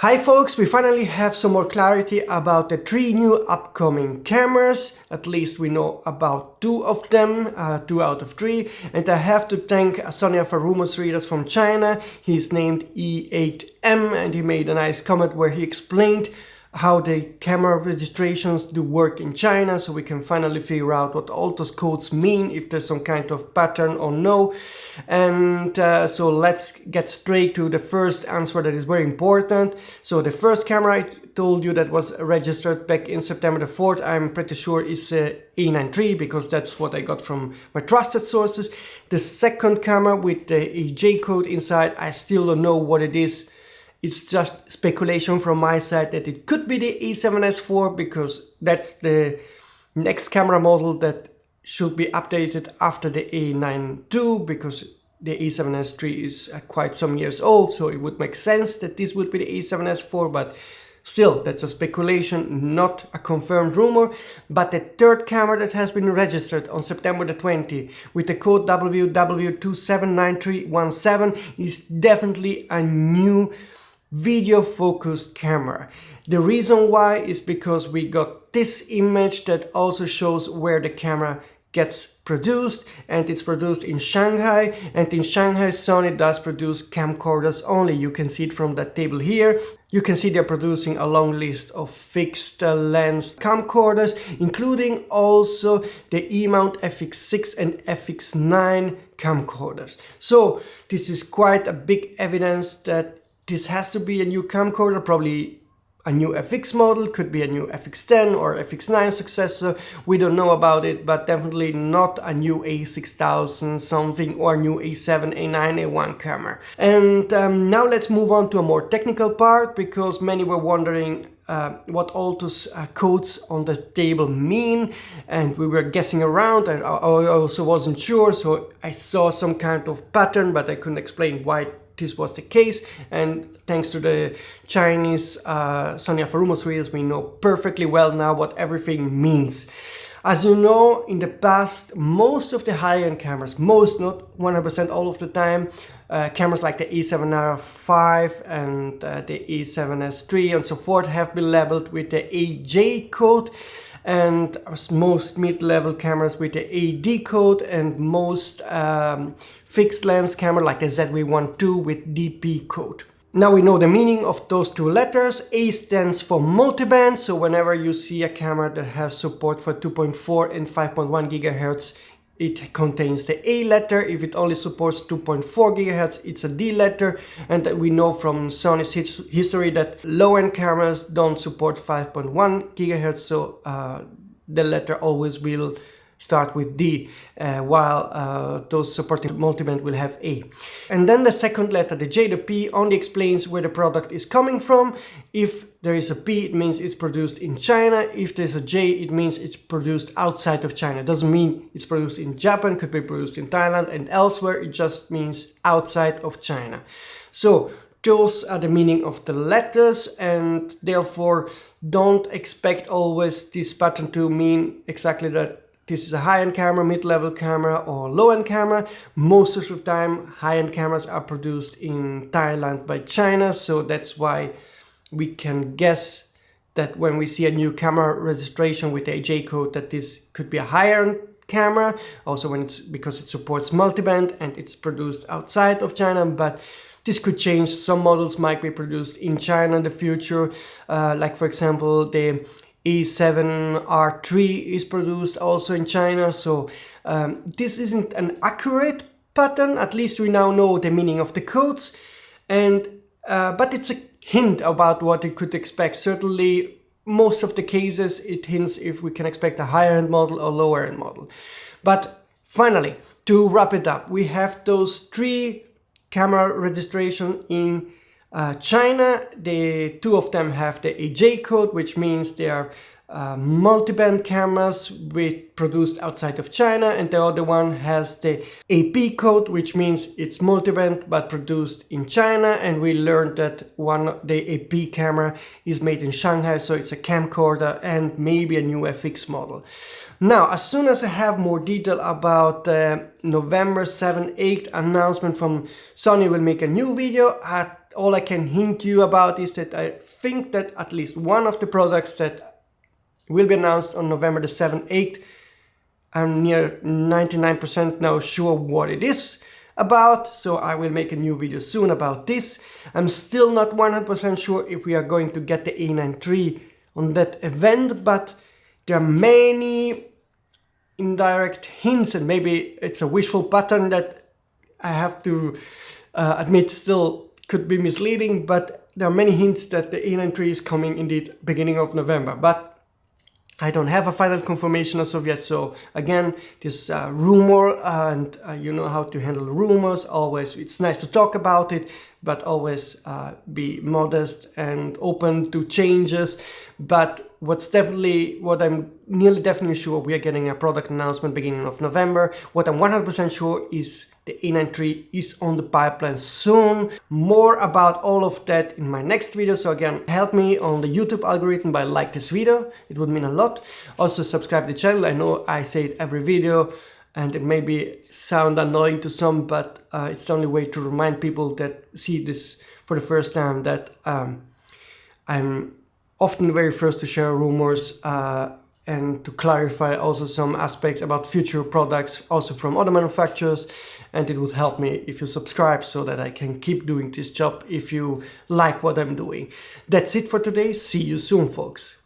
Hi folks, we finally have some more clarity about the 3 new upcoming cameras. At least we know about 2 of them, 2 out of 3. And I have to thank Sony A9III rumors readers from China. He's named E8M and he made a nice comment where he explained how the camera registrations do work in China, so we can finally figure out what all those codes mean, if there's some kind of pattern or no. And so let's get straight to the first answer that is very important. So the first camera I told you that was registered back in September the 4th, I'm pretty sure is A9III, because that's what I got from my trusted sources. The second camera with the AJ code inside, I still don't know what it is. It's just speculation from my side that it could be the A7S IV, because that's the next camera model that should be updated after the A9II, because the A7S III is quite some years old, so it would make sense that this would be the A7S IV, but still, that's a speculation, not a confirmed rumor. But the third camera that has been registered on September the 20th with the code WW279317 is definitely a new video focused camera. The reason why is because we got this image that also shows where the camera gets produced, and it's produced in Shanghai, and in Shanghai Sony does produce camcorders only. You can see it from that table here. You can see they're producing a long list of fixed lens camcorders, including also the E-mount FX6 and FX9 camcorders. So this is quite a big evidence that this has to be a new camcorder, probably a new FX model, could be a new FX10 or FX9 successor. We don't know about it, but definitely not a new A6000 something or new A7, A9, A1 camera. And now let's move on to a more technical part, because many were wondering what all those codes on the table mean, and we were guessing around, and I also wasn't sure, so I saw some kind of pattern, but I couldn't explain why this was the case. And thanks to the Chinese Sony A9III rumors readers, we know perfectly well now what everything means. As you know, in the past, most of the high-end cameras, most, not 100% all of the time, cameras like the A7R5 and the A7S III and so forth have been labeled with the AJ code, and most mid-level cameras with the AD code, and most fixed lens camera like the ZV-12 with DP code. Now we know the meaning of those two letters. A stands for multiband, so whenever you see a camera that has support for 2.4 and 5.1 GHz, it contains the A letter. If it only supports 2.4 GHz, it's a D letter. And we know from Sony's history that low-end cameras don't support 5.1 GHz, so the letter always will start with D, while those supporting multiband will have A. And then the second letter, the J, the P, only explains where the product is coming from. If there is a P, it means it's produced in China. If there's a J, it means it's produced outside of China. It doesn't mean it's produced in Japan, could be produced in Thailand and elsewhere. It just means outside of China. So those are the meaning of the letters, and therefore don't expect always this pattern to mean exactly that this is a high-end camera, mid-level camera or low-end camera. Most of the time high-end cameras are produced in Thailand by China, so that's why we can guess that when we see a new camera registration with the AJ code, that this could be a higher-end camera, also when because it supports multiband and it's produced outside of China. But this could change. Some models might be produced in China in the future, like for example the A7R III is produced also in China. So this isn't an accurate pattern. At least we now know the meaning of the codes, and but it's a hint about what you could expect. Certainly most of the cases it hints if we can expect a higher end model or lower end model. But finally, to wrap it up, we have those 3 camera registration in China. The 2 of them have the AJ code, which means they are multiband cameras produced outside of China, and the other one has the AP code, which means it's multiband but produced in China. And we learned that the AP camera is made in Shanghai, so it's a camcorder and maybe a new FX model. Now, as soon as I have more detail about the November 7-8 announcement from Sony, will make a new video. At all I can hint you about is that I think that at least one of the products that will be announced on November the 7th, 8th, I'm near 99% now sure what it is about, so I will make a new video soon about this. I'm still not 100% sure if we are going to get the A9III on that event, but there are many indirect hints, and maybe it's a wishful pattern that I have to admit still could be misleading, but there are many hints that the A9III is coming indeed beginning of November. But I don't have a final confirmation as of yet, so again, this rumor, and you know how to handle rumors. Always, it's nice to talk about it, but always be modest and open to changes. But what I'm nearly definitely sure, we are getting a product announcement beginning of November. What I'm 100% sure is the A9III is on the pipeline soon. More about all of that in my next video. So again, help me on the YouTube algorithm by like this video. It would mean a lot. Also subscribe to the channel. I know I say it every video and it may sound annoying to some, but it's the only way to remind people that see this for the first time that I'm often the very first to share rumors and to clarify also some aspects about future products also from other manufacturers, and it would help me if you subscribe so that I can keep doing this job if you like what I'm doing. That's it for today. See you soon, folks.